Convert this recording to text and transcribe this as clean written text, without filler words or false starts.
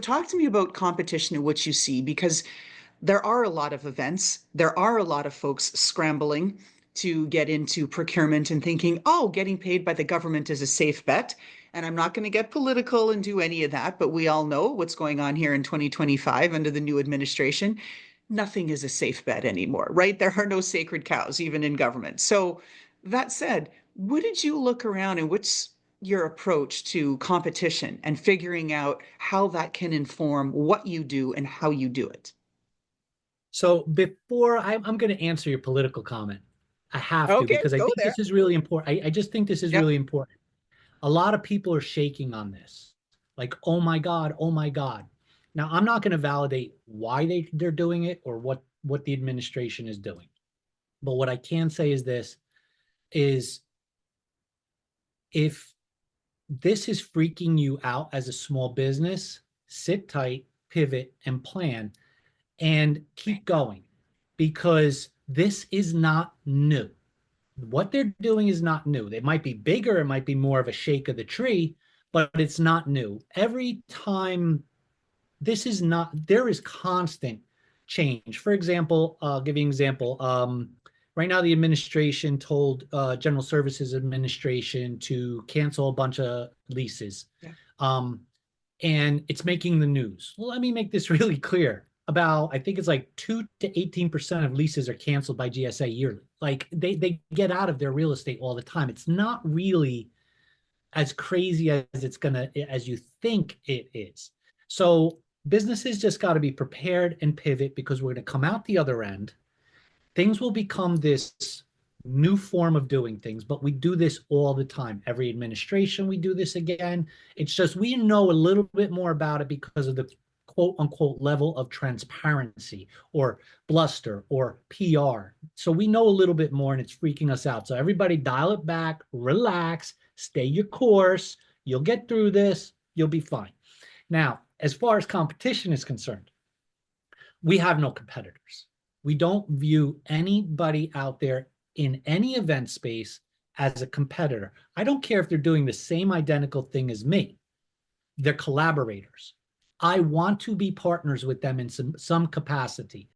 talk to me about competition and what you see, because there are a lot of events. There are a lot of folks scrambling to get into procurement and thinking, oh, getting paid by the government is a safe bet. And I'm not going to get political and do any of that, but we all know what's going on here in 2025 under the new administration. Nothing is a safe bet anymore, right? There are no sacred cows, even in government. So, that said, what did you look around and what's your approach to competition and figuring out how that can inform what you do and how you do it? So before I'm going to answer your political comment, I have to Okay, because I go think there. this is really important. I just think this is Yep. really important. A lot of people are shaking on this, like, oh my God, oh my God. Now, I'm not going to validate why they're doing it or what the administration is doing. But what I can say is this is if this is freaking you out as a small business, sit tight, pivot, and plan and keep going because this is not new. What they're doing is not new. It might be bigger, it might be more of a shake of the tree, but it's not new. Every time, this is not, there is constant change. For example, I'll give you an example. Right now, the administration told General Services Administration to cancel a bunch of leases. Yeah. Um, and it's making the news. Well, let me make this really clear. About, I think it's like 2 to 18% of leases are canceled by GSA yearly. Like they get out of their real estate all the time. It's not really as crazy as it's gonna as you think it is. So businesses just got to be prepared and pivot because we're going to come out the other end. Things will become this new form of doing things, but we do this all the time. Every administration, we do this again. It's just we know a little bit more about it because of the quote unquote level of transparency or bluster or PR. So we know a little bit more and it's freaking us out. So everybody dial it back, relax, stay your course. You'll get through this. You'll be fine. Now, as far as competition is concerned, we have no competitors. We don't view anybody out there in any event space as a competitor. I don't care if they're doing the same identical thing as me. They're collaborators. I want to be partners with them in some capacity.